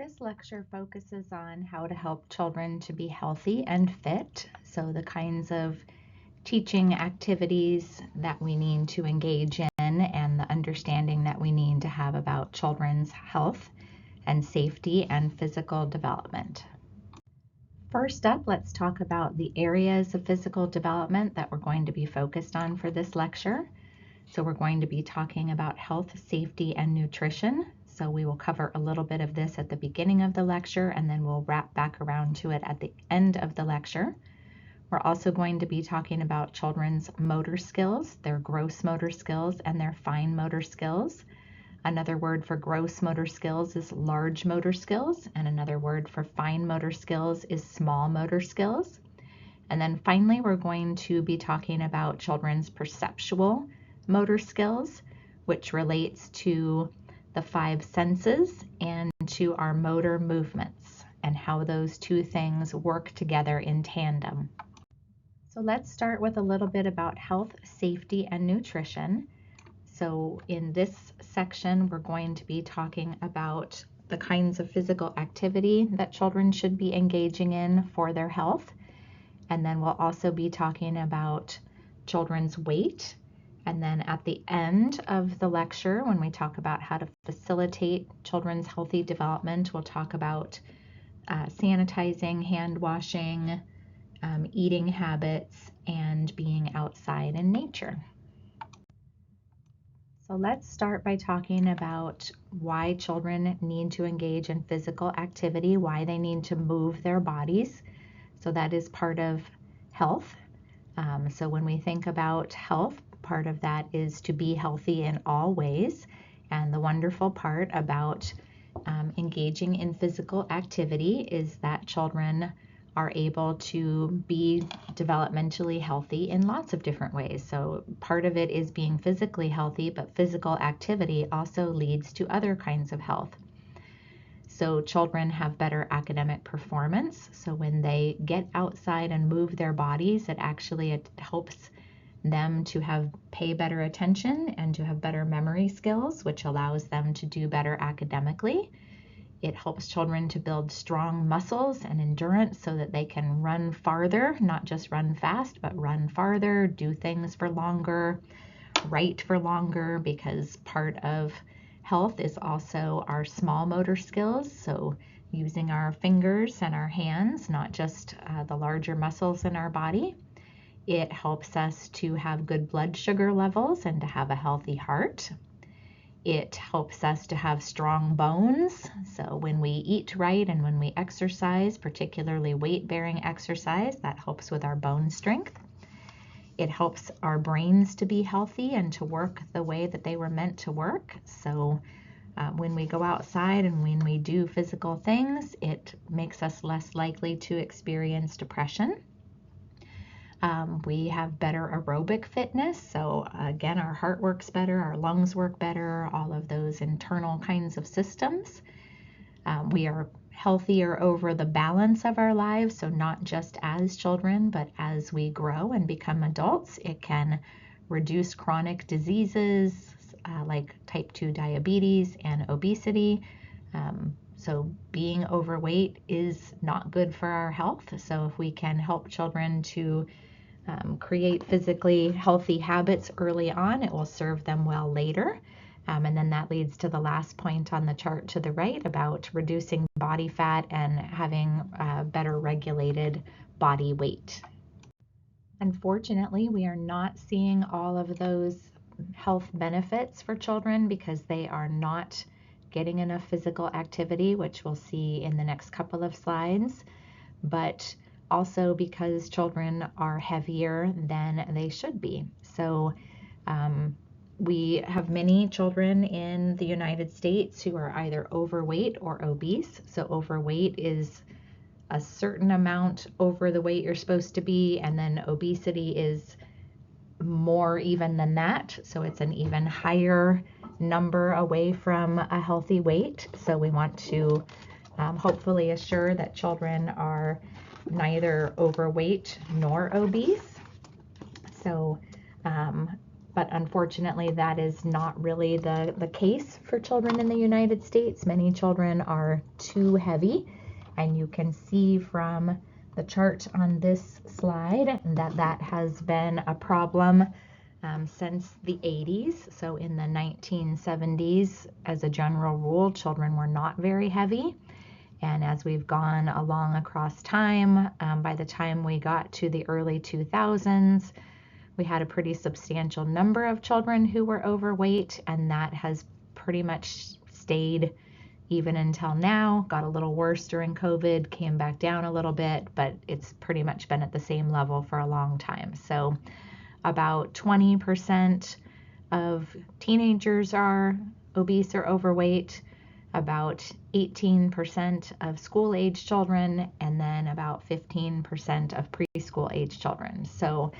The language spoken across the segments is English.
This lecture focuses on how to help children to be healthy and fit. So the kinds of teaching activities that we need to engage in and the understanding that we need to have about children's health and safety and physical development. First up, let's talk about the areas of physical development that we're going to be focused on for this lecture. So we're going to be talking about health, safety, and nutrition. So we will cover a little bit of this at the beginning of the lecture, and then we'll wrap back around to it at the end of the lecture. We're also going to be talking about children's motor skills, their gross motor skills, and their fine motor skills. Another word for gross motor skills is large motor skills, and another word for fine motor skills is small motor skills. And then finally, we're going to be talking about children's perceptual motor skills, which relates to the 5 senses and to our motor movements and how those two things work together in tandem. So let's start with a little bit about health, safety, and nutrition. So in this section, we're going to be talking about the kinds of physical activity that children should be engaging in for their health. And then we'll also be talking about children's weight. And then at the end of the lecture, when we talk about how to facilitate children's healthy development, we'll talk about sanitizing, hand washing, eating habits, and being outside in nature. So let's start by talking about why children need to engage in physical activity, why they need to move their bodies. So that is part of health. So when we think about health, part of that is to be healthy in all ways. And the wonderful part about engaging in physical activity is that children are able to be developmentally healthy in lots of different ways. So part of it is being physically healthy, but physical activity also leads to other kinds of health. So children have better academic performance. So when they get outside and move their bodies, it helps them to pay better attention and to have better memory skills, which allows them to do better academically. It helps children to build strong muscles and endurance so that they can run farther, not just run fast, but run farther, do things for longer, write for longer, because part of health is also our small motor skills. So using our fingers and our hands, not just the larger muscles in our body. It helps us to have good blood sugar levels and to have a healthy heart. It helps us to have strong bones. So when we eat right and when we exercise, particularly weight-bearing exercise, that helps with our bone strength. It helps our brains to be healthy and to work the way that they were meant to work. So when we go outside and when we do physical things, it makes us less likely to experience depression. We have better aerobic fitness. So again, our heart works better, our lungs work better, all of those internal kinds of systems. We are healthier over the balance of our lives. So not just as children, but as we grow and become adults, it can reduce chronic diseases like type 2 diabetes and obesity. So being overweight is not good for our health. So if we can help children to create physically healthy habits early on, it will serve them well later. And then that leads to the last point on the chart to the right about reducing body fat and having better regulated body weight. Unfortunately, we are not seeing all of those health benefits for children because they are not getting enough physical activity, which we'll see in the next couple of slides. But also because children are heavier than they should be. So we have many children in the United States who are either overweight or obese. So overweight is a certain amount over the weight you're supposed to be, and then obesity is more even than that. So it's an even higher number away from a healthy weight. So we want to hopefully assure that children are neither overweight nor obese. So but unfortunately that is not really the case for children in the United States. Many children are too heavy, and you can see from the chart on this slide that that has been a problem since the 80s. So in the 1970s, as a general rule, children were not very heavy. And as we've gone along across time, by the time we got to the early 2000s, we had a pretty substantial number of children who were overweight, and that has pretty much stayed even until now. Got a little worse during COVID, came back down a little bit, but it's pretty much been at the same level for a long time. So about 20% of teenagers are obese or overweight, about 18% of school-age children, and then about 15% of preschool-age children. So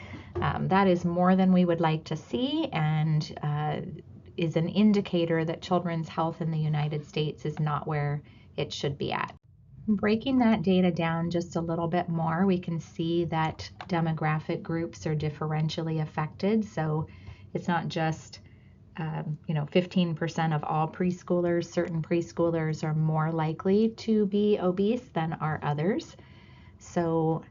that is more than we would like to see, and is an indicator that children's health in the United States is not where it should be at. Breaking that data down just a little bit more, we can see that demographic groups are differentially affected. So it's not just 15% of all preschoolers. Certain preschoolers are more likely to be obese than are others. So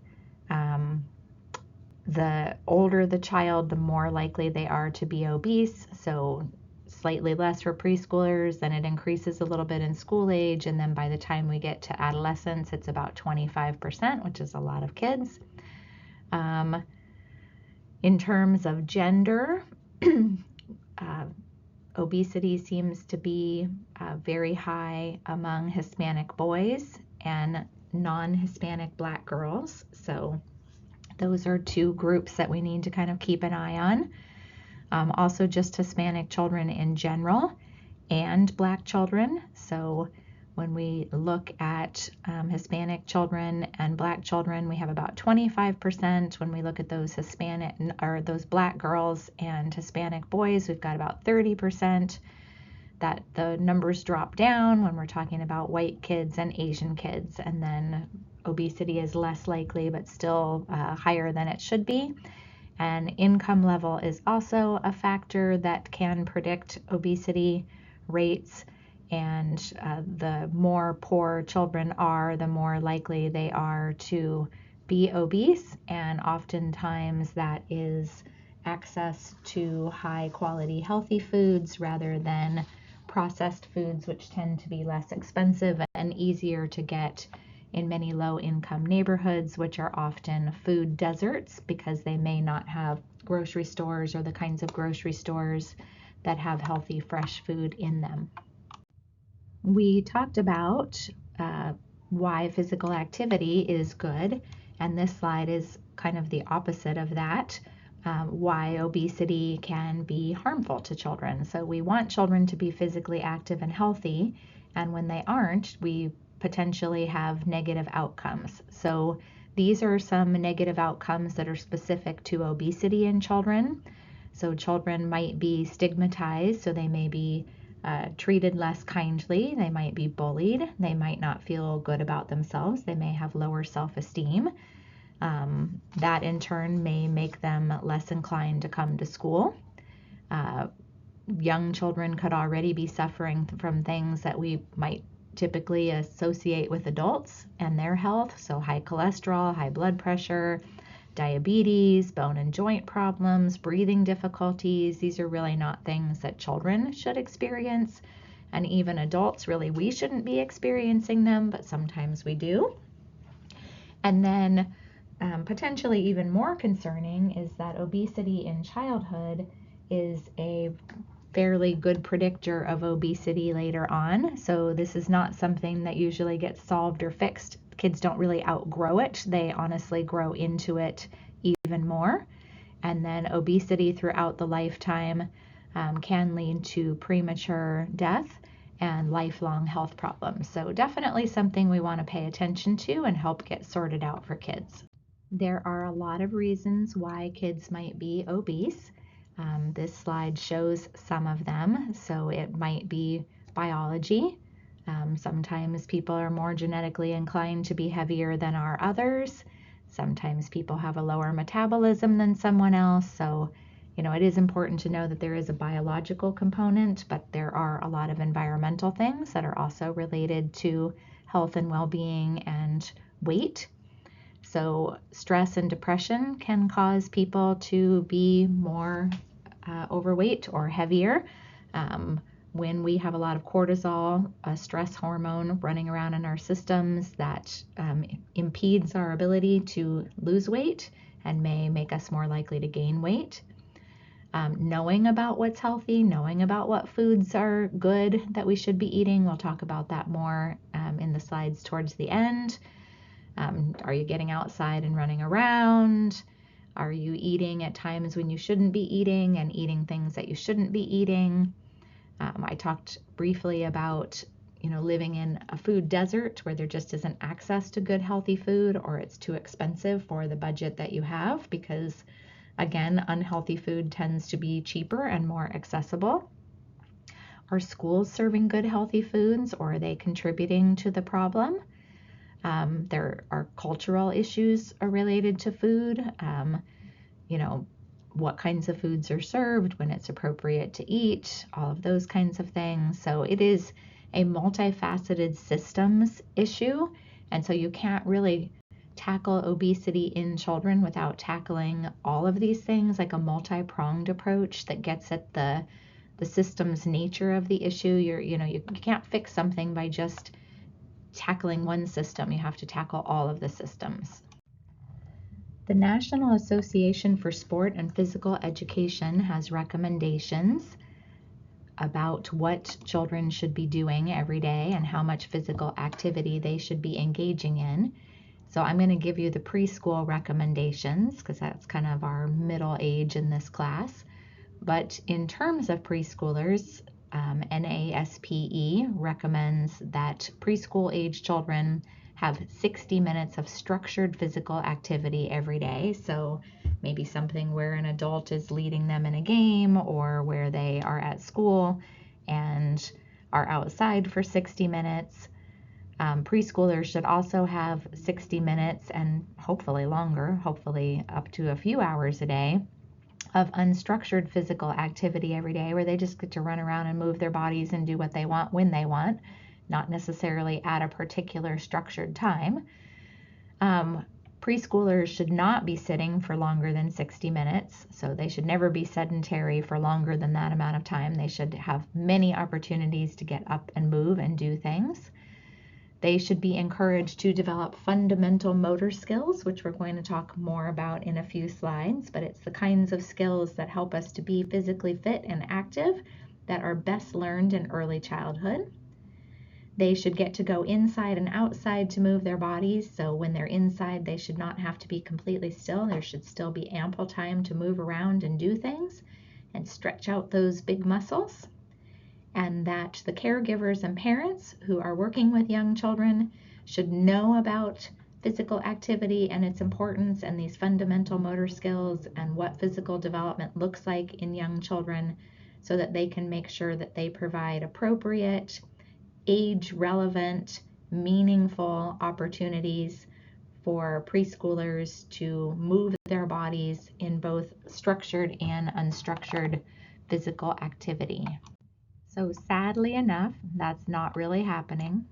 the older the child, the more likely they are to be obese. So slightly less for preschoolers, then it increases a little bit in school age, and then by the time we get to adolescence, it's about 25%, which is a lot of kids. In terms of gender, obesity seems to be very high among Hispanic boys and non-Hispanic Black girls. So those are two groups that we need to kind of keep an eye on. Also just Hispanic children in general and Black children. So when we look at Hispanic children and Black children, we have about 25%. When we look at those Hispanic or those Black girls and Hispanic boys, we've got about 30%. That the numbers drop down when we're talking about white kids and Asian kids, and then obesity is less likely but still higher than it should be. And income level is also a factor that can predict obesity rates. And the more poor children are, the more likely they are to be obese. And oftentimes that is access to high quality healthy foods rather than processed foods, which tend to be less expensive and easier to get in many low-income neighborhoods, which are often food deserts because they may not have grocery stores or the kinds of grocery stores that have healthy, fresh food in them. We talked about why physical activity is good, and this slide is kind of the opposite of that. Why obesity can be harmful to children. So we want children to be physically active and healthy, and when they aren't, we potentially have negative outcomes. So these are some negative outcomes that are specific to obesity in children. So children might be stigmatized, so they may be treated less kindly, they might be bullied, they might not feel good about themselves, they may have lower self-esteem. That in turn may make them less inclined to come to school. Young children could already be suffering from things that we might typically associate with adults and their health, so high cholesterol, high blood pressure, diabetes, bone and joint problems, breathing difficulties. These are really not things that children should experience, and even adults, really, we shouldn't be experiencing them, but sometimes we do. And then potentially even more concerning is that obesity in childhood is a fairly good predictor of obesity later on. So this is not something that usually gets solved or fixed. Kids don't really outgrow it. They honestly grow into it even more. And then obesity throughout the lifetime can lead to premature death and lifelong health problems. So definitely something we want to pay attention to and help get sorted out for kids. There are a lot of reasons why kids might be obese. This slide shows some of them. So it might be biology. Sometimes people are more genetically inclined to be heavier than are others. Sometimes people have a lower metabolism than someone else. So, It is important to know that there is a biological component, but there are a lot of environmental things that are also related to health and well-being and weight. So stress and depression can cause people to be more overweight or heavier. When we have a lot of cortisol, a stress hormone running around in our systems that impedes our ability to lose weight and may make us more likely to gain weight. Knowing about what's healthy, knowing about what foods are good that we should be eating. We'll talk about that more in the slides towards the end. Are you getting outside and running around? Are you eating at times when you shouldn't be eating and eating things that you shouldn't be eating? I talked briefly about living in a food desert where there just isn't access to good healthy food, or it's too expensive for the budget that you have, because again, unhealthy food tends to be cheaper and more accessible. Are schools serving good healthy foods, or are they contributing to the problem? There are cultural issues related to food. What kinds of foods are served, when it's appropriate to eat, all of those kinds of things. So it is a multifaceted systems issue. And so you can't really tackle obesity in children without tackling all of these things, like a multi-pronged approach that gets at the system's nature of the issue. You can't fix something by just tackling one system. You have to tackle all of the systems. The National Association for Sport and Physical Education has recommendations about what children should be doing every day and how much physical activity they should be engaging in. So I'm going to give you the preschool recommendations because that's kind of our middle age in this class. But in terms of preschoolers, NASPE recommends that preschool age children have 60 minutes of structured physical activity every day. So maybe something where an adult is leading them in a game, or where they are at school and are outside for 60 minutes. Preschoolers should also have 60 minutes and hopefully longer, hopefully up to a few hours a day, of unstructured physical activity every day, where they just get to run around and move their bodies and do what they want when they want, not necessarily at a particular structured time. Preschoolers should not be sitting for longer than 60 minutes, so they should never be sedentary for longer than that amount of time. They should have many opportunities to get up and move and do things. They should be encouraged to develop fundamental motor skills, which we're going to talk more about in a few slides, but it's the kinds of skills that help us to be physically fit and active that are best learned in early childhood. They should get to go inside and outside to move their bodies, so when they're inside, they should not have to be completely still. There should still be ample time to move around and do things and stretch out those big muscles. And that the caregivers and parents who are working with young children should know about physical activity and its importance, and these fundamental motor skills, and what physical development looks like in young children, so that they can make sure that they provide appropriate, age-relevant, meaningful opportunities for preschoolers to move their bodies in both structured and unstructured physical activity. So sadly enough, that's not really happening.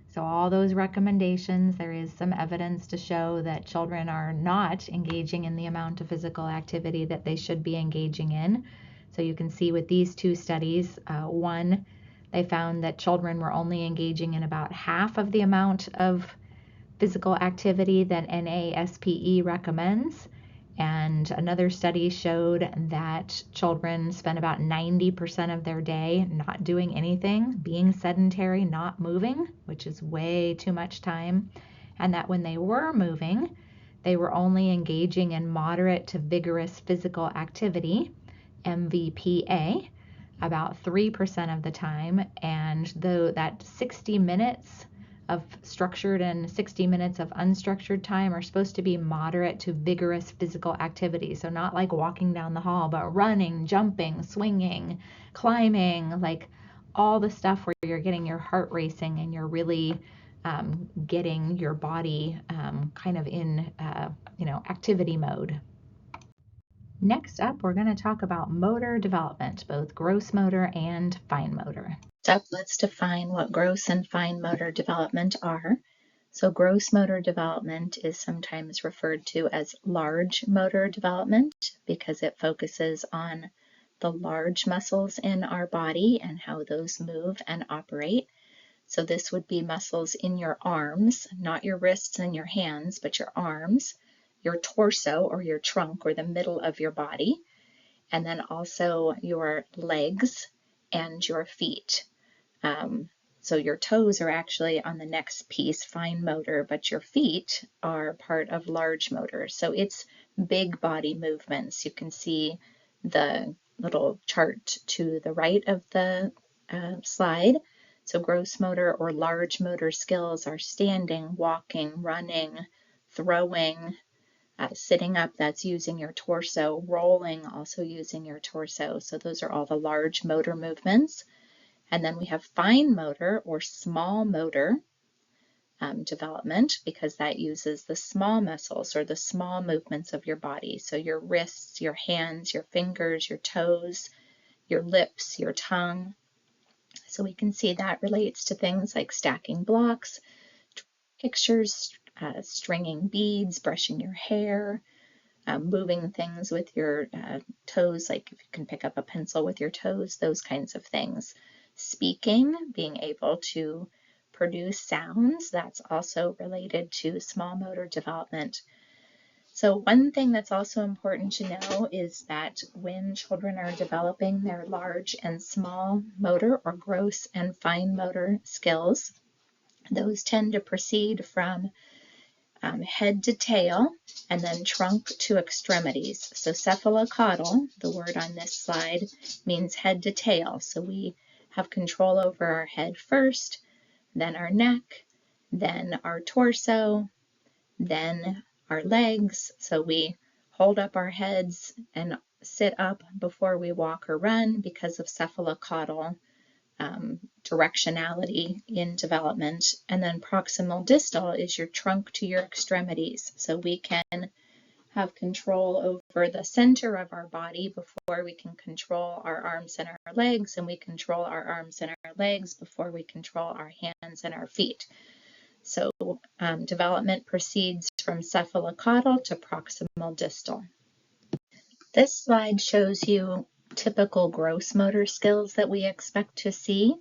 So all those recommendations, there is some evidence to show that children are not engaging in the amount of physical activity that they should be engaging in. So you can see with these two studies, one, they found that children were only engaging in about half of the amount of physical activity that NASPE recommends. And another study showed that children spend about 90% of their day not doing anything, being sedentary, not moving, which is way too much time. And that when they were moving, they were only engaging in moderate to vigorous physical activity, MVPA, about 3% of the time. And though that 60 minutes of structured and 60 minutes of unstructured time are supposed to be moderate to vigorous physical activity. So not like walking down the hall, but running, jumping, swinging, climbing, like all the stuff where you're getting your heart racing and you're really getting your body kind of in, activity mode. Next up, we're going to talk about motor development, both gross motor and fine motor. So let's define what gross and fine motor development are. So gross motor development is sometimes referred to as large motor development because it focuses on the large muscles in our body and how those move and operate. So this would be muscles in your arms, not your wrists and your hands, but your arms, your torso or your trunk or the middle of your body, and then also your legs and your feet. So your toes are actually on the next piece, fine motor, but your feet are part of large motor. So it's big body movements. You can see the little chart to the right of the slide. So gross motor or large motor skills are standing, walking, running, throwing, sitting up, that's using your torso, rolling, also using your torso. So those are all the large motor movements. And then we have fine motor or small motor development because that uses the small muscles or the small movements of your body. So your wrists, your hands, your fingers, your toes, your lips, your tongue. So we can see that relates to things like stacking blocks, pictures, stringing beads, brushing your hair, moving things with your toes, like if you can pick up a pencil with your toes, those kinds of things. Speaking, being able to produce sounds, that's also related to small motor development. So one thing that's also important to know is that when children are developing their large and small motor or gross and fine motor skills, those tend to proceed from head to tail, and then trunk to extremities. So cephalocaudal, the word on this slide, means head to tail. So we have control over our head first, then our neck, then our torso, then our legs. So we hold up our heads and sit up before we walk or run because of cephalocaudal directionality in development. And then proximal distal is your trunk to your extremities. So we can have control over the center of our body before we can control our arms and our legs, and we control our arms and our legs before we control our hands and our feet. So development proceeds from cephalocaudal to proximal distal. This slide shows you typical gross motor skills that we expect to see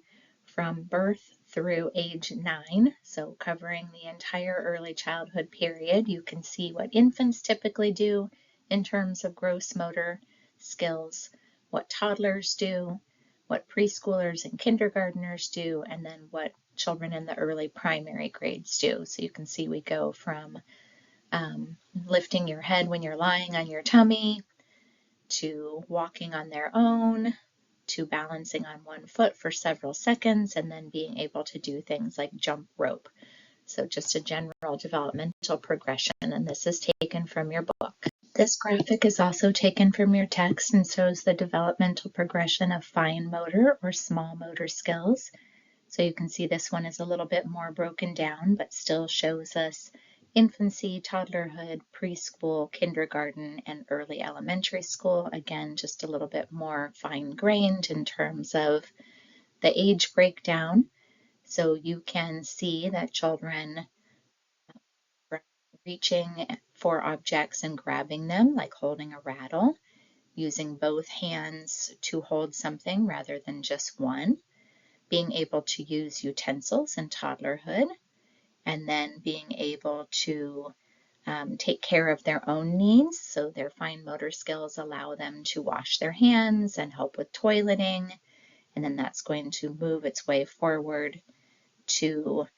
from birth through age 9, so covering the entire early childhood period. You can see what infants typically do in terms of gross motor skills, what toddlers do, what preschoolers and kindergartners do, and then what children in the early primary grades do. So you can see we go from lifting your head when you're lying on your tummy, to walking on their own, to balancing on one foot for several seconds, and then being able to do things like jump rope. So just a general developmental progression, and this is taken from your book. This graphic is also taken from your text and shows the developmental progression of fine motor or small motor skills. So you can see this one is a little bit more broken down, but still shows us infancy, toddlerhood, preschool, kindergarten, and early elementary school. Again, just a little bit more fine-grained in terms of the age breakdown. So you can see that children reaching for objects and grabbing them, like holding a rattle, using both hands to hold something rather than just one, being able to use utensils in toddlerhood, and then being able to take care of their own needs. So their fine motor skills allow them to wash their hands and help with toileting. And then that's going to move its way forward to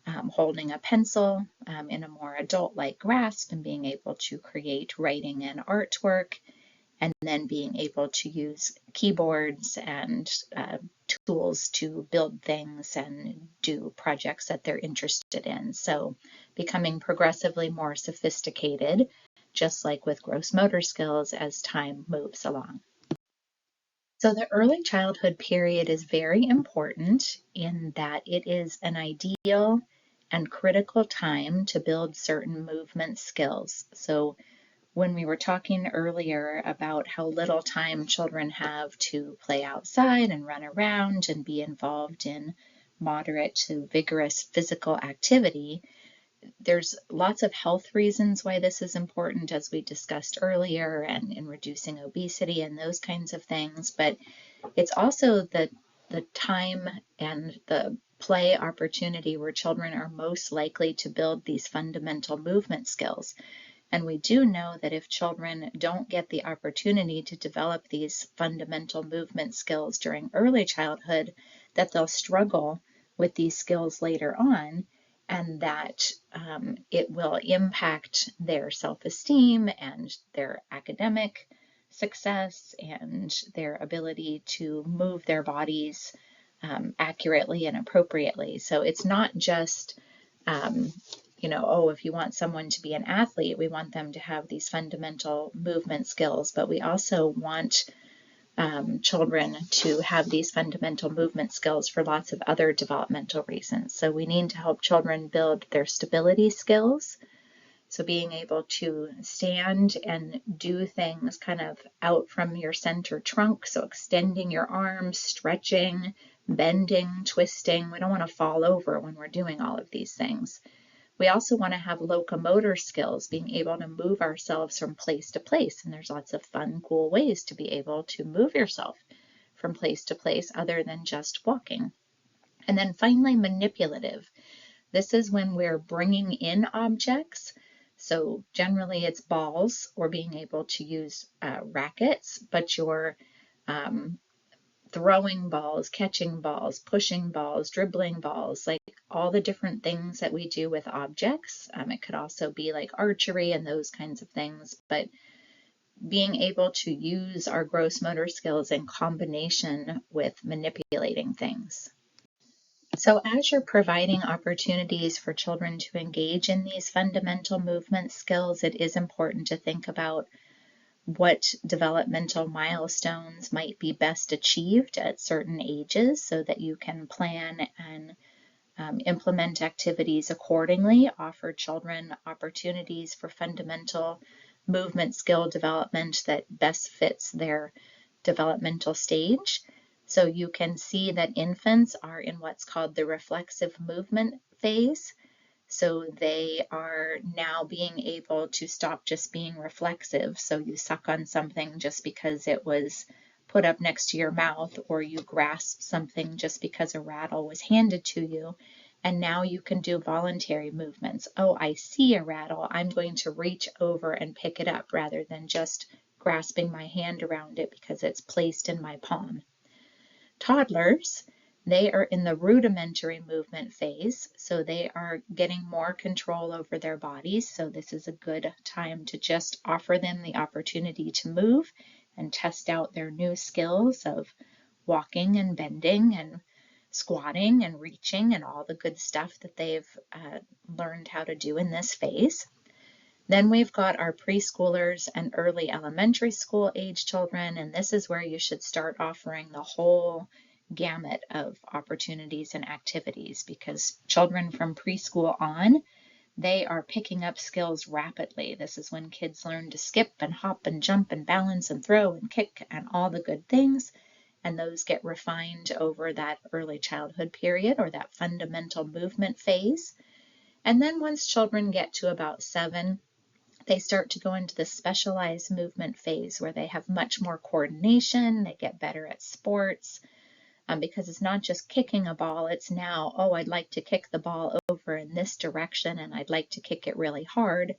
holding a pencil in a more adult-like grasp and being able to create writing and artwork, and then being able to use keyboards and tools to build things and do projects that they're interested in. So becoming progressively more sophisticated, just like with gross motor skills as time moves along. So the early childhood period is very important in that it is an ideal and critical time to build certain movement skills. So when we were talking earlier about how little time children have to play outside and run around and be involved in moderate to vigorous physical activity, there's lots of health reasons why this is important, as we discussed earlier, and in reducing obesity and those kinds of things. But it's also the time and the play opportunity where children are most likely to build these fundamental movement skills. And we do know that if children don't get the opportunity to develop these fundamental movement skills during early childhood, that they'll struggle with these skills later on, and that it will impact their self-esteem and their academic success and their ability to move their bodies accurately and appropriately. So it's not just if you want someone to be an athlete, we want them to have these fundamental movement skills, but we also want children to have these fundamental movement skills for lots of other developmental reasons. So we need to help children build their stability skills. So being able to stand and do things kind of out from your center trunk. So extending your arms, stretching, bending, twisting. We don't want to fall over when we're doing all of these things. We also want to have locomotor skills, being able to move ourselves from place to place. And there's lots of fun, cool ways to be able to move yourself from place to place other than just walking. And then finally, manipulative. This is when we're bringing in objects. So generally it's balls, or being able to use rackets, but you're throwing balls, catching balls, pushing balls, dribbling balls, like all the different things that we do with objects. It could also be like archery and those kinds of things, but being able to use our gross motor skills in combination with manipulating things. So as you're providing opportunities for children to engage in these fundamental movement skills, it is important to think about what developmental milestones might be best achieved at certain ages so that you can plan and implement activities accordingly, offer children opportunities for fundamental movement skill development that best fits their developmental stage. So you can see that infants are in what's called the reflexive movement phase. So they are now being able to stop just being reflexive. So you suck on something just because it was put up next to your mouth, or you grasp something just because a rattle was handed to you. And now you can do voluntary movements. Oh, I see a rattle. I'm going to reach over and pick it up rather than just grasping my hand around it because it's placed in my palm. Toddlers, they are in the rudimentary movement phase, so they are getting more control over their bodies. So this is a good time to just offer them the opportunity to move and test out their new skills of walking and bending and squatting and reaching and all the good stuff that they've learned how to do in this phase. Then we've got our preschoolers and early elementary school age children, and this is where you should start offering the whole gamut of opportunities and activities, because children from preschool on, they are picking up skills rapidly. This is when kids learn to skip and hop and jump and balance and throw and kick and all the good things, and those get refined over that early childhood period, or that fundamental movement phase. And then once children get to about 7, they start to go into the specialized movement phase where they have much more coordination, they get better at sports, because it's not just kicking a ball, it's now, oh, I'd like to kick the ball over in this direction and I'd like to kick it really hard,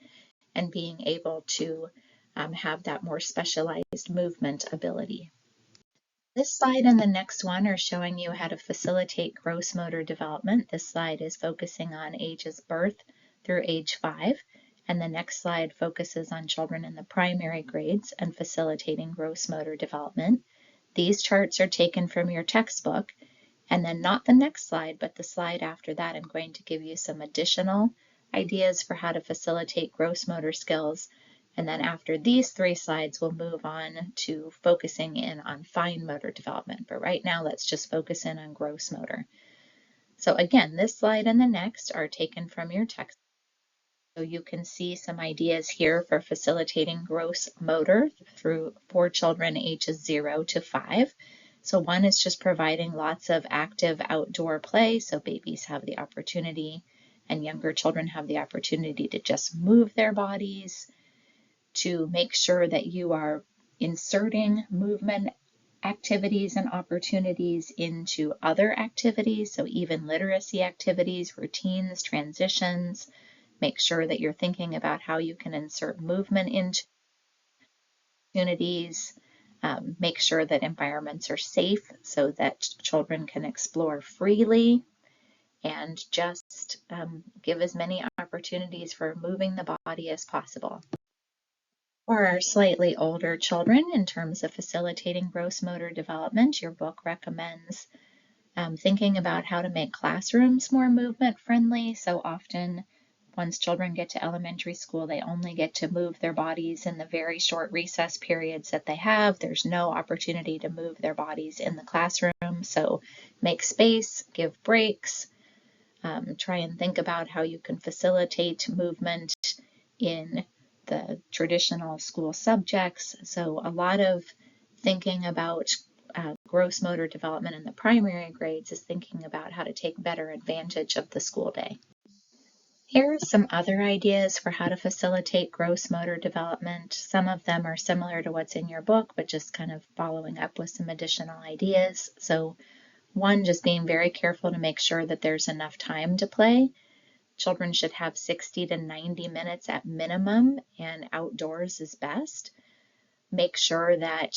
and being able to have that more specialized movement ability. This slide and the next one are showing you how to facilitate gross motor development. This slide is focusing on ages birth through age 5. And the next slide focuses on children in the primary grades and facilitating gross motor development. These charts are taken from your textbook, and then not the next slide, but the slide after that, I'm going to give you some additional ideas for how to facilitate gross motor skills. And then after these 3 slides, we'll move on to focusing in on fine motor development. But right now, let's just focus in on gross motor. So again, this slide and the next are taken from your textbook. So you can see some ideas here for facilitating gross motor for children ages 0 to 5. So one is just providing lots of active outdoor play, so babies have the opportunity and younger children have the opportunity to just move their bodies, to make sure that you are inserting movement activities and opportunities into other activities, so even literacy activities, routines, transitions. Make sure that you're thinking about how you can insert movement into opportunities. Make sure that environments are safe so that children can explore freely, and just give as many opportunities for moving the body as possible. For our slightly older children, in terms of facilitating gross motor development, your book recommends thinking about how to make classrooms more movement friendly. So often, once children get to elementary school, they only get to move their bodies in the very short recess periods that they have. There's no opportunity to move their bodies in the classroom. So make space, give breaks, try and think about how you can facilitate movement in the traditional school subjects. So a lot of thinking about gross motor development in the primary grades is thinking about how to take better advantage of the school day. Here are some other ideas for how to facilitate gross motor development. Some of them are similar to what's in your book, but just kind of following up with some additional ideas. So one, just being very careful to make sure that there's enough time to play. Children should have 60 to 90 minutes at minimum, and outdoors is best. Make sure that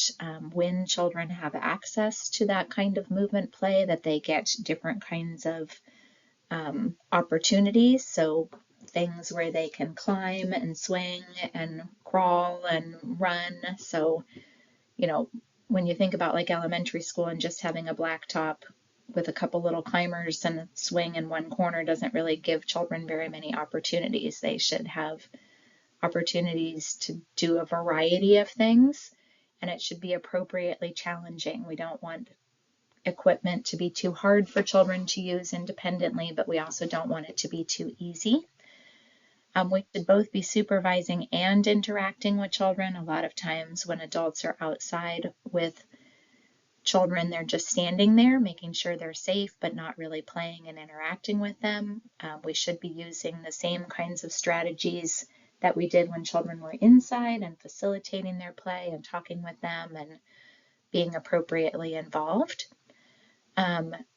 when children have access to that kind of movement play, that they get different kinds of opportunities. So things where they can climb and swing and crawl and run. So, when you think about like elementary school and just having a blacktop with a couple little climbers and a swing in one corner doesn't really give children very many opportunities. They should have opportunities to do a variety of things, and it should be appropriately challenging. We don't want equipment to be too hard for children to use independently, but we also don't want it to be too easy. We should both be supervising and interacting with children. A lot of times when adults are outside with children, they're just standing there, making sure they're safe, but not really playing and interacting with them. We should be using the same kinds of strategies that we did when children were inside, and facilitating their play and talking with them and being appropriately involved.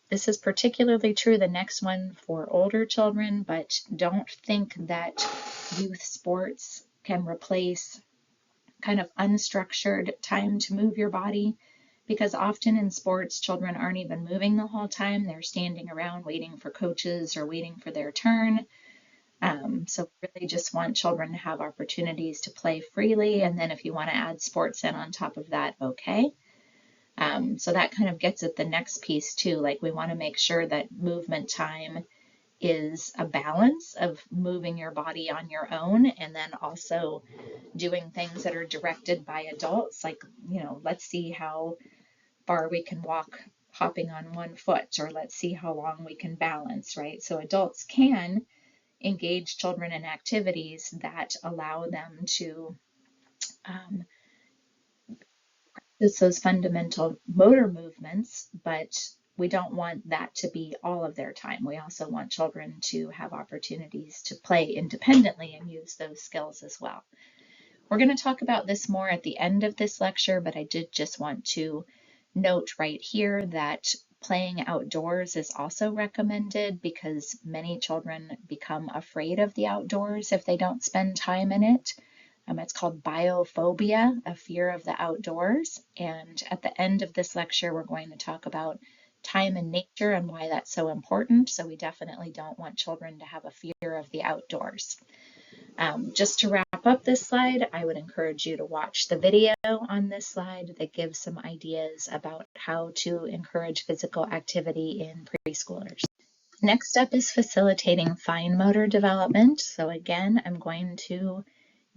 This is particularly true, the next one, for older children, but don't think that youth sports can replace kind of unstructured time to move your body, because often in sports, children aren't even moving the whole time. They're standing around waiting for coaches or waiting for their turn. So really just want children to have opportunities to play freely, and then if you want to add sports in on top of that, okay. So that kind of gets at the next piece too. Like, we want to make sure that movement time is a balance of moving your body on your own, and then also doing things that are directed by adults. Like, let's see how far we can walk hopping on one foot, or let's see how long we can balance, right? So adults can engage children in activities that allow them to practice those fundamental motor movements, but we don't want that to be all of their time. We also want children to have opportunities to play independently and use those skills as well. We're going to talk about this more at the end of this lecture, but I did just want to note right here that playing outdoors is also recommended, because many children become afraid of the outdoors if they don't spend time in it. It's called biophobia, a fear of the outdoors. And at the end of this lecture, we're going to talk about time in nature and why that's so important. So we definitely don't want children to have a fear of the outdoors. Just to wrap up this slide, I would encourage you to watch the video on this slide that gives some ideas about how to encourage physical activity in preschoolers. Next up is facilitating fine motor development. So again, I'm going to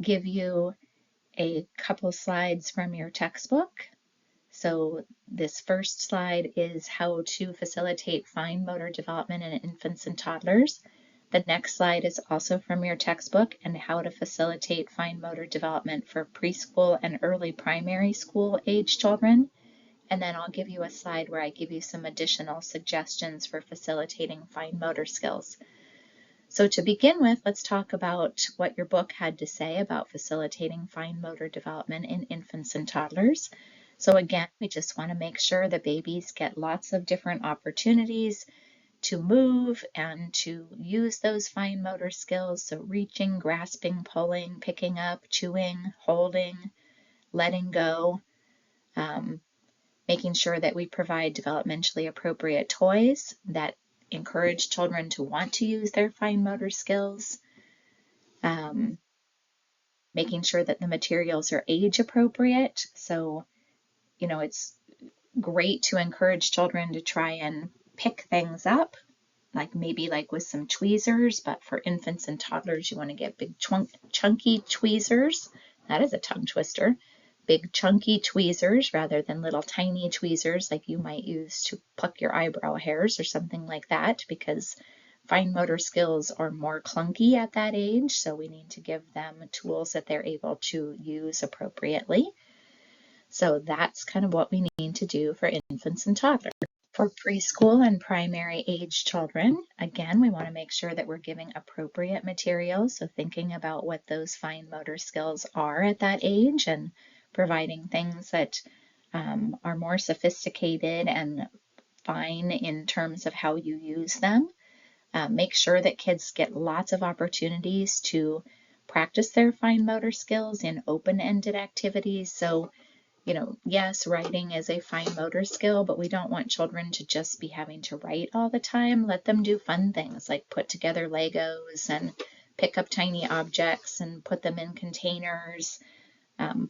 give you a couple slides from your textbook. So this first slide is how to facilitate fine motor development in infants and toddlers. The next slide is also from your textbook and how to facilitate fine motor development for preschool and early primary school age children. And then I'll give you a slide where I give you some additional suggestions for facilitating fine motor skills. So to begin with, let's talk about what your book had to say about facilitating fine motor development in infants and toddlers. So again, we just want to make sure that babies get lots of different opportunities to move and to use those fine motor skills. So reaching, grasping, pulling, picking up, chewing, holding, letting go, making sure that we provide developmentally appropriate toys that encourage children to want to use their fine motor skills, making sure that the materials are age appropriate. So, it's great to encourage children to try and pick things up, maybe with some tweezers, but for infants and toddlers, you want to get big chunky tweezers. That is a tongue twister. Big chunky tweezers rather than little tiny tweezers like you might use to pluck your eyebrow hairs or something like that, because fine motor skills are more clunky at that age, so we need to give them tools that they're able to use appropriately. So that's kind of what we need to do for infants and toddlers. For preschool and primary age children, again, we want to make sure that we're giving appropriate materials, so thinking about what those fine motor skills are at that age and providing things that are more sophisticated and fine in terms of how you use them. Make sure that kids get lots of opportunities to practice their fine motor skills in open-ended activities. So yes, writing is a fine motor skill, but we don't want children to just be having to write all the time. Let them do fun things like put together Legos and pick up tiny objects and put them in containers,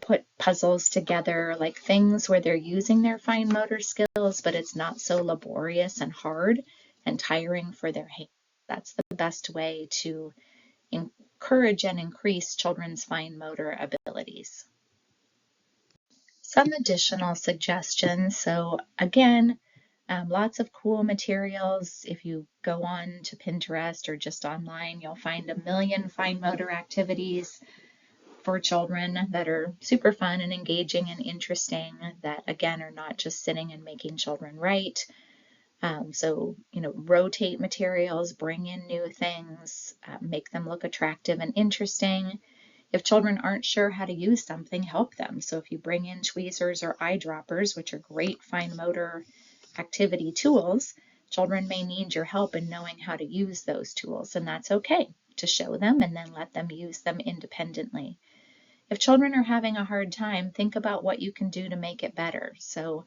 put puzzles together, like things where they're using their fine motor skills, but it's not so laborious and hard and tiring for their hands. That's the best way to encourage and increase children's fine motor abilities. Some additional suggestions. So again, lots of cool materials. If you go on to Pinterest or just online, you'll find a million fine motor activities for children that are super fun and engaging and interesting, that again are not just sitting and making children write. So rotate materials, bring in new things, make them look attractive and interesting. If children aren't sure how to use something, help them. So if you bring in tweezers or eyedroppers, which are great fine motor activity tools, children may need your help in knowing how to use those tools, and that's okay to show them and then let them use them independently. If children are having a hard time, think about what you can do to make it better. So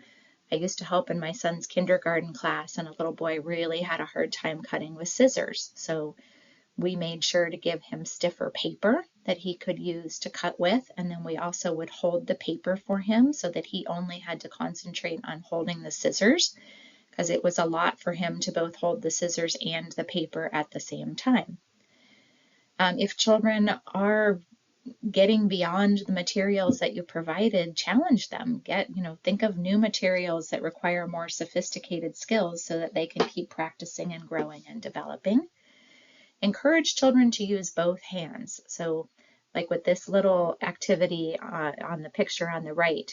I used to help in my son's kindergarten class, and a little boy really had a hard time cutting with scissors. So we made sure to give him stiffer paper that he could use to cut with, and then we also would hold the paper for him so that he only had to concentrate on holding the scissors, because it was a lot for him to both hold the scissors and the paper at the same time. If children are getting beyond the materials that you provided, challenge them. Think of new materials that require more sophisticated skills so that they can keep practicing and growing and developing. Encourage children to use both hands. So like with this little activity on the picture on the right,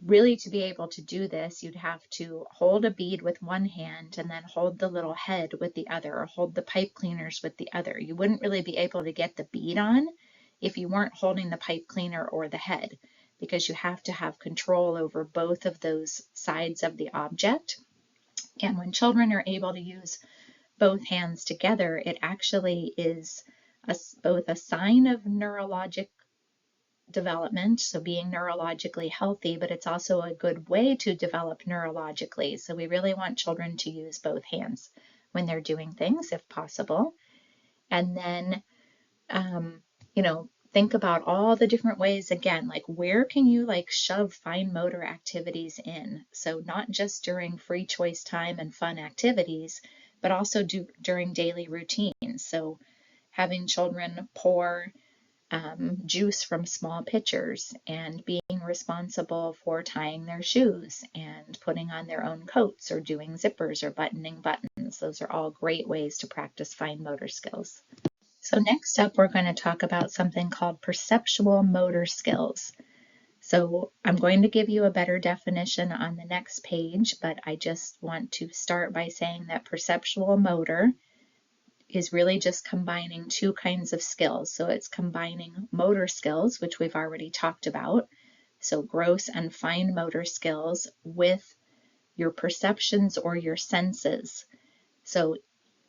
really to be able to do this, you'd have to hold a bead with one hand and then hold the little head with the other, or hold the pipe cleaners with the other. You wouldn't really be able to get the bead on if you weren't holding the pipe cleaner or the head, because you have to have control over both of those sides of the object. And when children are able to use both hands together, it actually is both a sign of neurologic development, so being neurologically healthy, but it's also a good way to develop neurologically. So we really want children to use both hands when they're doing things, if possible. And then, think about all the different ways, again, like where can you shove fine motor activities in? So not just during free choice time and fun activities, but also during daily routines. So having children pour juice from small pitchers and being responsible for tying their shoes and putting on their own coats or doing zippers or buttoning buttons. Those are all great ways to practice fine motor skills. So next up, we're going to talk about something called perceptual motor skills. So I'm going to give you a better definition on the next page, but I just want to start by saying that perceptual motor is really just combining two kinds of skills. So it's combining motor skills, which we've already talked about, so gross and fine motor skills, with your perceptions or your senses. So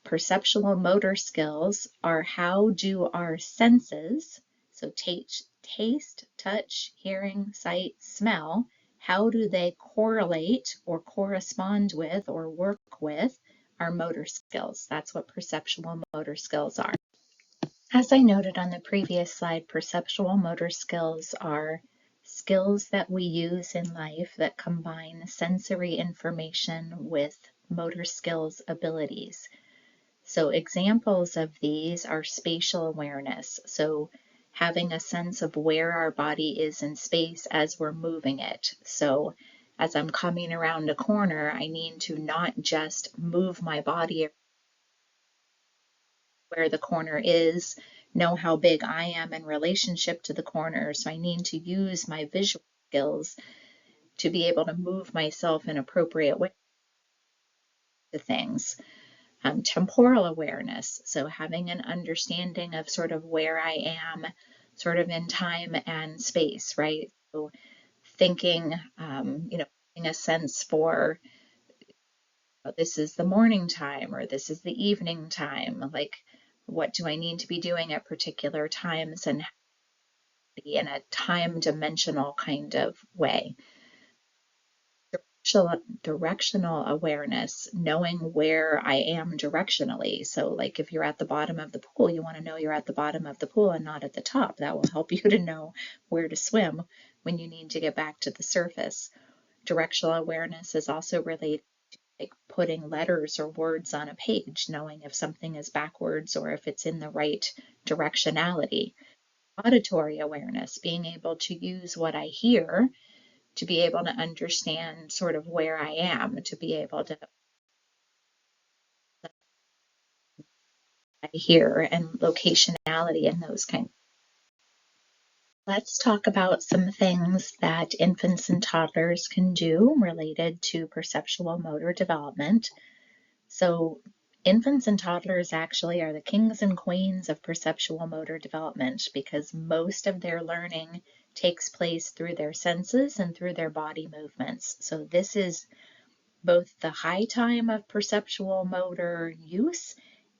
perceptual motor skills are how do our senses, so taste, touch, hearing, sight, smell, how do they correlate or correspond with or work with our motor skills? That's what perceptual motor skills are. As I noted on the previous slide, perceptual motor skills are skills that we use in life that combine sensory information with motor skills abilities. So examples of these are spatial awareness. So having a sense of where our body is in space as we're moving it. So as I'm coming around a corner, I need to not just move my body where the corner is, know how big I am in relationship to the corner. So I need to use my visual skills to be able to move myself in appropriate ways to things. Temporal awareness, so having an understanding of sort of where I am sort of in time and space, right? So thinking, having a sense for this is the morning time or this is the evening time, like what do I need to be doing at particular times and in a time dimensional kind of way. Directional awareness, knowing where I am directionally. So like if you're at the bottom of the pool, you want to know you're at the bottom of the pool and not at the top. That will help you to know where to swim when you need to get back to the surface. Directional awareness is also related to like putting letters or words on a page, knowing if something is backwards or if it's in the right directionality. Auditory awareness, being able to use what I hear to be able to understand sort of where I am, to be able to hear and locationality and those kinds. Let's talk about some things that infants and toddlers can do related to perceptual motor development. So infants and toddlers actually are the kings and queens of perceptual motor development because most of their learning takes place through their senses and through their body movements. So this is both the high time of perceptual motor use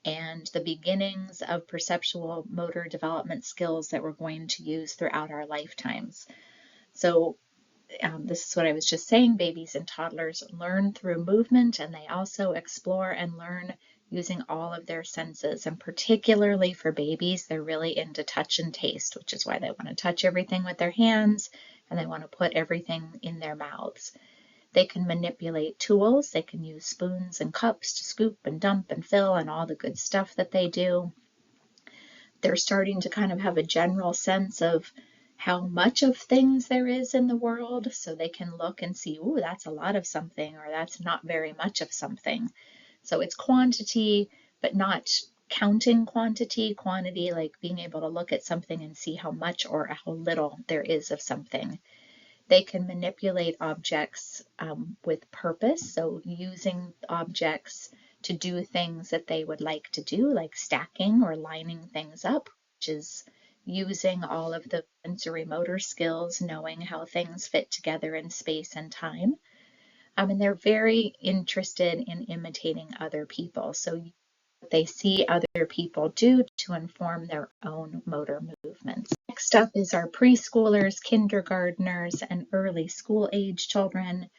and the beginnings of perceptual motor development skills that we're going to use throughout our lifetimes. So this is what I was just saying, babies and toddlers learn through movement and they also explore and learn using all of their senses. And particularly for babies, they're really into touch and taste, which is why they want to touch everything with their hands and they want to put everything in their mouths. They can manipulate tools. They can use spoons and cups to scoop and dump and fill and all the good stuff that they do. They're starting to kind of have a general sense of how much of things there is in the world, so they can look and see, ooh, that's a lot of something, or that's not very much of something. So it's quantity, but not counting quantity, like being able to look at something and see how much or how little there is of something. They can manipulate objects with purpose, so using objects to do things that they would like to do, like stacking or lining things up, which is using all of the sensory motor skills, knowing how things fit together in space and time. And they're very interested in imitating other people. So they see other people do to inform their own motor movements. Next up is our preschoolers, kindergartners, and early school age children.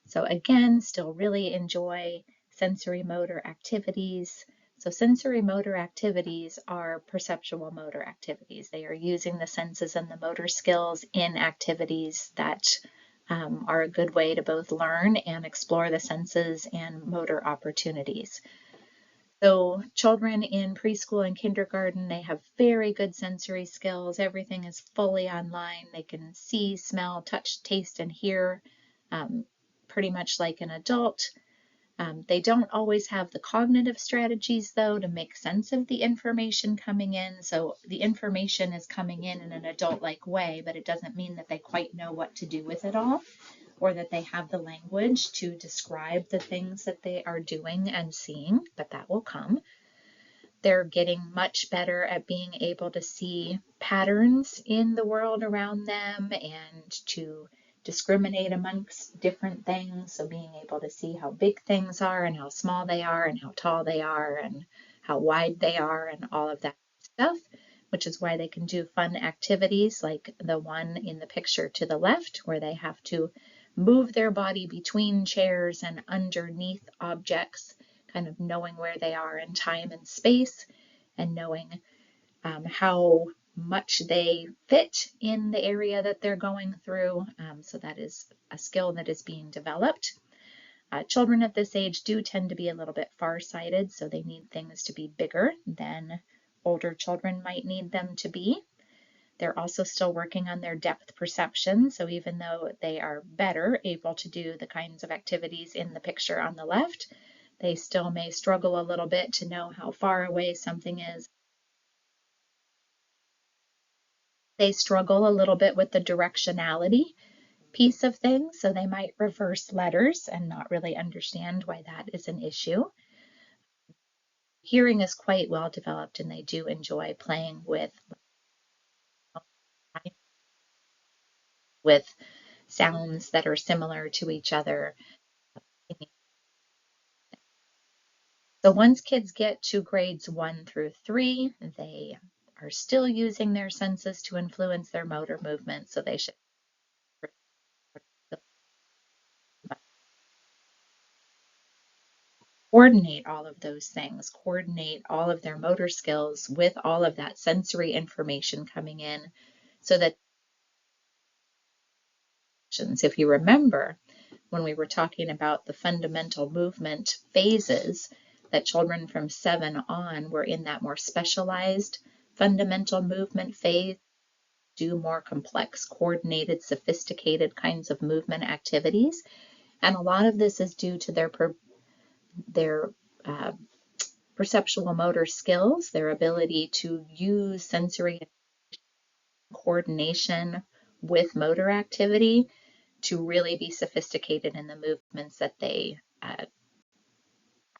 So again, still really enjoy sensory motor activities. So sensory motor activities are perceptual motor activities. They are using the senses and the motor skills in activities that are a good way to both learn and explore the senses and motor opportunities. So children in preschool and kindergarten, they have very good sensory skills. Everything is fully online. They can see, smell, touch, taste, and hear pretty much like an adult. They don't always have the cognitive strategies, though, to make sense of the information coming in. So the information is coming in an adult-like way, but it doesn't mean that they quite know what to do with it all, or that they have the language to describe the things that they are doing and seeing, but that will come. They're getting much better at being able to see patterns in the world around them and to discriminate amongst different things. So being able to see how big things are and how small they are and how tall they are and how wide they are and all of that stuff, which is why they can do fun activities like the one in the picture to the left, where they have to move their body between chairs and underneath objects, kind of knowing where they are in time and space and knowing how much they fit in the area that they're going through. So that is a skill that is being developed. Children at this age do tend to be a little bit farsighted, so they need things to be bigger than older children might need them to be. They're also still working on their depth perception, so even though they are better able to do the kinds of activities in the picture on the left, they still may struggle a little bit to know how far away something is. They struggle a little bit with the directionality piece of things, so they might reverse letters and not really understand why that is an issue. Hearing is quite well developed, and they do enjoy playing with sounds that are similar to each other. So once kids get to grades 1 through 3, they are still using their senses to influence their motor movement, so they should coordinate all of those things, coordinate all of their motor skills with all of that sensory information coming in, so that, if you remember, when we were talking about the fundamental movement phases, that children from 7 on were in that more specialized fundamental movement phase, do more complex, coordinated, sophisticated kinds of movement activities. And a lot of this is due to their perceptual motor skills, their ability to use sensory coordination with motor activity to really be sophisticated in the movements that they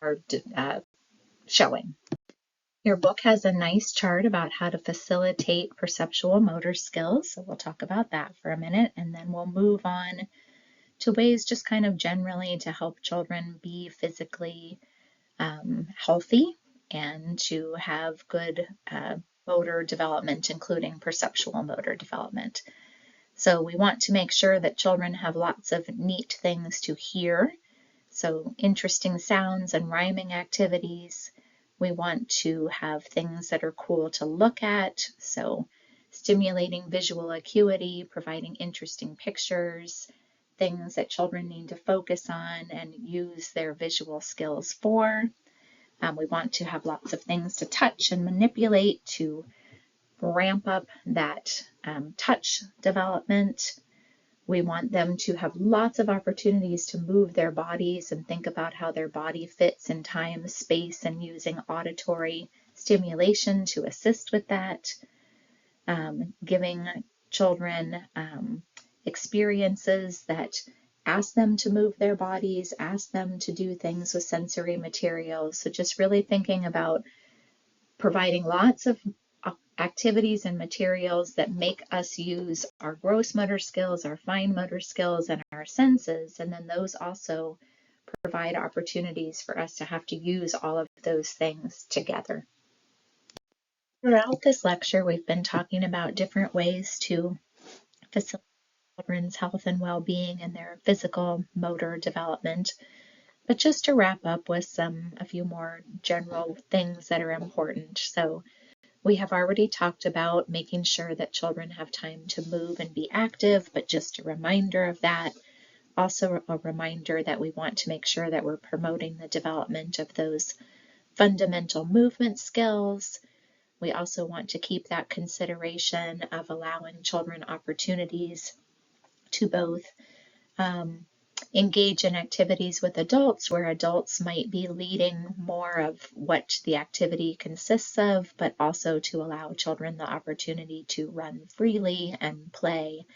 are showing. Your book has a nice chart about how to facilitate perceptual motor skills, so we'll talk about that for a minute, and then we'll move on to ways just kind of generally to help children be physically healthy and to have good motor development, including perceptual motor development. So we want to make sure that children have lots of neat things to hear, so interesting sounds and rhyming activities. We want to have things that are cool to look at, so stimulating visual acuity, providing interesting pictures, things that children need to focus on and use their visual skills for. We want to have lots of things to touch and manipulate to ramp up that touch development. We want them to have lots of opportunities to move their bodies and think about how their body fits in time, space, and using auditory stimulation to assist with that. Giving children experiences that ask them to move their bodies, ask them to do things with sensory materials. So just really thinking about providing lots of activities and materials that make us use our gross motor skills, our fine motor skills, and our senses, and then those also provide opportunities for us to have to use all of those things together. Throughout this lecture, we've been talking about different ways to facilitate children's health and well-being and their physical motor development. But just to wrap up with a few more general things that are important. So we have already talked about making sure that children have time to move and be active, but just a reminder of that. Also a reminder that we want to make sure that we're promoting the development of those fundamental movement skills. We also want to keep that consideration of allowing children opportunities to both engage in activities with adults where adults might be leading more of what the activity consists of, but also to allow children the opportunity to run freely and play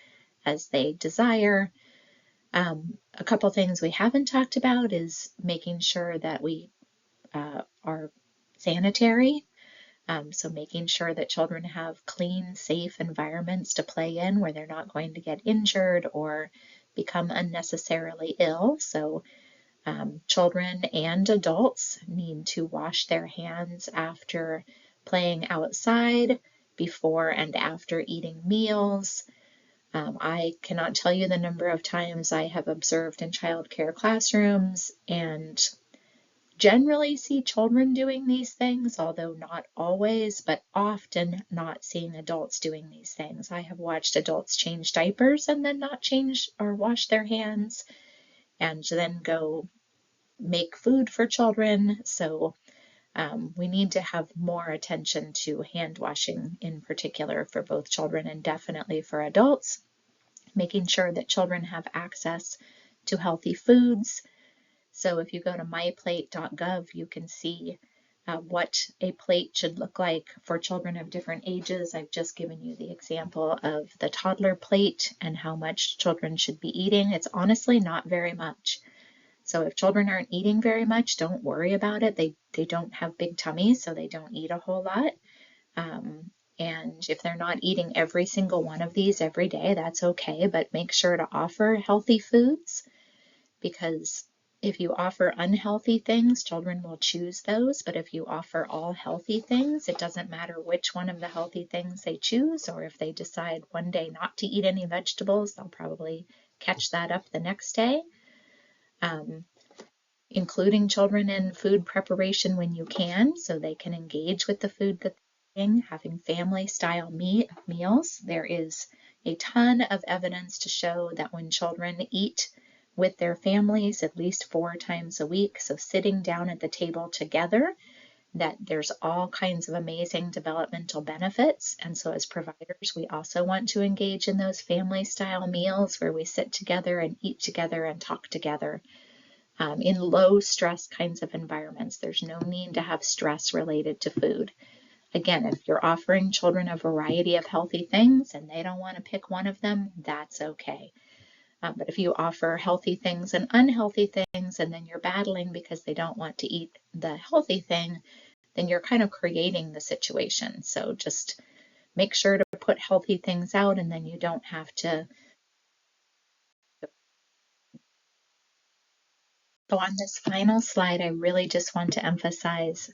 as they desire. A couple things we haven't talked about is making sure that we are sanitary. So making sure that children have clean, safe environments to play in where they're not going to get injured or become unnecessarily ill. So children and adults need to wash their hands after playing outside, before and after eating meals. I cannot tell you the number of times I have observed in childcare classrooms and generally see children doing these things, although not always, but often not seeing adults doing these things. I have watched adults change diapers and then not change or wash their hands and then go make food for children. So we need to have more attention to hand washing in particular for both children and definitely for adults, making sure that children have access to healthy foods. So if you go to myplate.gov, you can see what a plate should look like for children of different ages. I've just given you the example of the toddler plate and how much children should be eating. It's honestly not very much. So if children aren't eating very much, don't worry about it. They don't have big tummies, so they don't eat a whole lot. And if they're not eating every single one of these every day, that's okay, but make sure to offer healthy foods, because if you offer unhealthy things, children will choose those. But if you offer all healthy things, it doesn't matter which one of the healthy things they choose, or if they decide one day not to eat any vegetables, they'll probably catch that up the next day. Including children in food preparation when you can, so they can engage with the food that they're eating, having family style meals. There is a ton of evidence to show that when children eat with their families at least 4 times a week, so sitting down at the table together, that there's all kinds of amazing developmental benefits. And so as providers, we also want to engage in those family style meals where we sit together and eat together and talk together. In low stress kinds of environments, there's no need to have stress related to food. Again, if you're offering children a variety of healthy things and they don't want to pick one of them, that's okay. But if you offer healthy things and unhealthy things, and then you're battling because they don't want to eat the healthy thing, then you're kind of creating the situation. So just make sure to put healthy things out, and then you don't have to. So on this final slide, I really just want to emphasize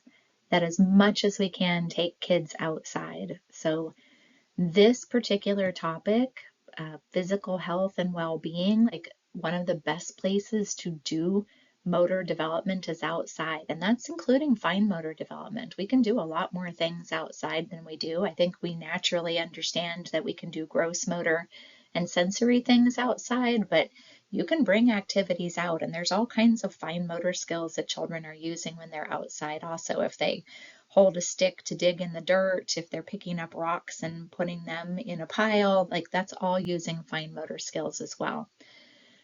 that as much as we can, take kids outside. So this particular topic, physical health and well-being, like one of the best places to do motor development is outside, and that's including fine motor development. We can do a lot more things outside than we do. I think we naturally understand that we can do gross motor and sensory things outside, but you can bring activities out, and there's all kinds of fine motor skills that children are using when they're outside also. If they hold a stick to dig in the dirt, if they're picking up rocks and putting them in a pile, like that's all using fine motor skills as well.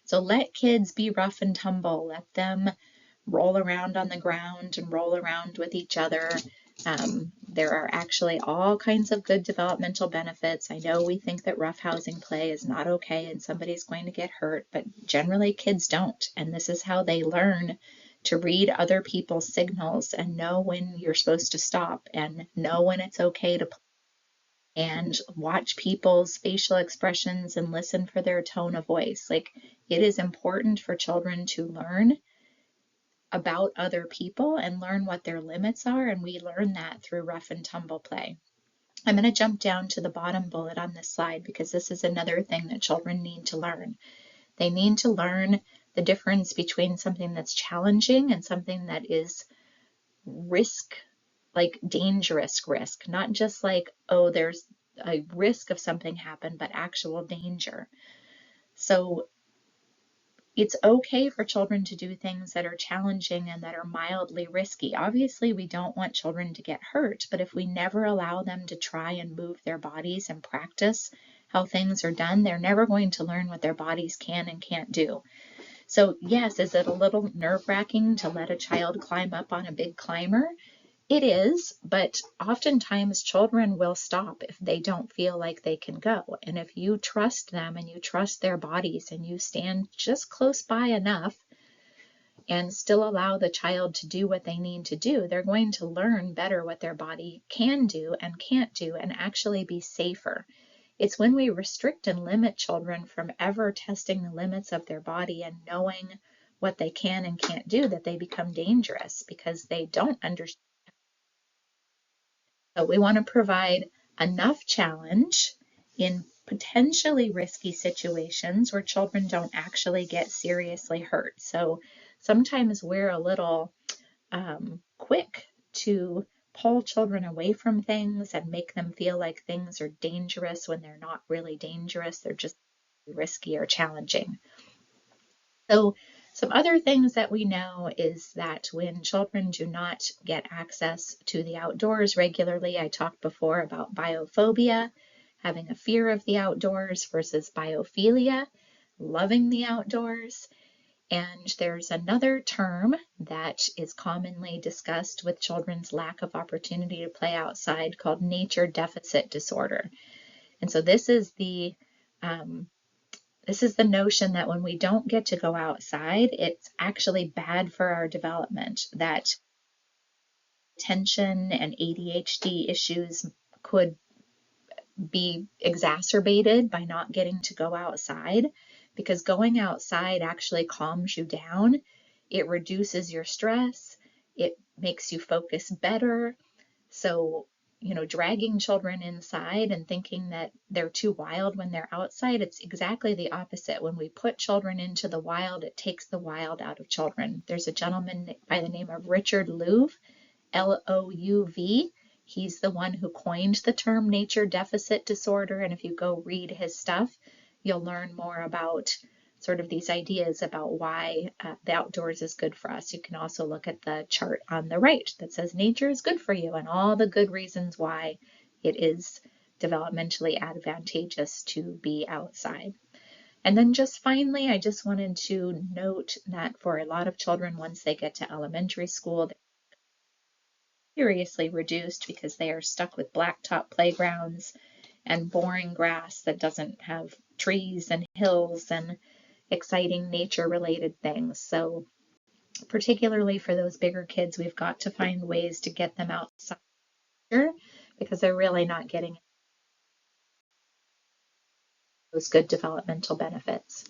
So let kids be rough and tumble, let them roll around on the ground and roll around with each other. There are actually all kinds of good developmental benefits. I know we think that roughhousing play is not okay and somebody's going to get hurt, but generally kids don't. And this is how they learn to read other people's signals and know when you're supposed to stop and know when it's okay to play, and watch people's facial expressions and listen for their tone of voice. Like, it is important for children to learn about other people and learn what their limits are, and we learn that through rough and tumble play. I'm going to jump down to the bottom bullet on this slide because this is another thing that children need to learn. They need to learn the difference between something that's challenging and something that is risk, like dangerous risk, not just like, oh, there's a risk of something happen, but actual danger. So It's okay for children to do things that are challenging and that are mildly risky. Obviously, we don't want children to get hurt, but if we never allow them to try and move their bodies and practice how things are done, they're never going to learn what their bodies can and can't do. So yes, is it a little nerve-wracking to let a child climb up on a big climber? It is, but oftentimes children will stop if they don't feel like they can go. And if you trust them and you trust their bodies and you stand just close by enough and still allow the child to do what they need to do, they're going to learn better what their body can do and can't do and actually be safer. It's when we restrict and limit children from ever testing the limits of their body and knowing what they can and can't do that they become dangerous because they don't understand. So we want to provide enough challenge in potentially risky situations where children don't actually get seriously hurt. So sometimes we're a little quick to pull children away from things and make them feel like things are dangerous when they're not really dangerous. They're just risky or challenging. So some other things that we know is that when children do not get access to the outdoors regularly, I talked before about biophobia, having a fear of the outdoors versus biophilia, loving the outdoors. And there's another term that is commonly discussed with children's lack of opportunity to play outside called nature deficit disorder. And so this is the notion that when we don't get to go outside, it's actually bad for our development, that attention and ADHD issues could be exacerbated by not getting to go outside, because going outside actually calms you down. It reduces your stress. It makes you focus better. So, dragging children inside and thinking that they're too wild when they're outside, it's exactly the opposite. When we put children into the wild, it takes the wild out of children. There's a gentleman by the name of Richard Louv, Louv. He's the one who coined the term nature deficit disorder. And if you go read his stuff, you'll learn more about sort of these ideas about why the outdoors is good for us. You can also look at the chart on the right that says nature is good for you and all the good reasons why it is developmentally advantageous to be outside. And then just finally, I just wanted to note that for a lot of children, once they get to elementary school, they're seriously reduced because they are stuck with blacktop playgrounds and boring grass that doesn't have trees and hills and exciting nature related things. So particularly for those bigger kids, we've got to find ways to get them outside because they're really not getting those good developmental benefits.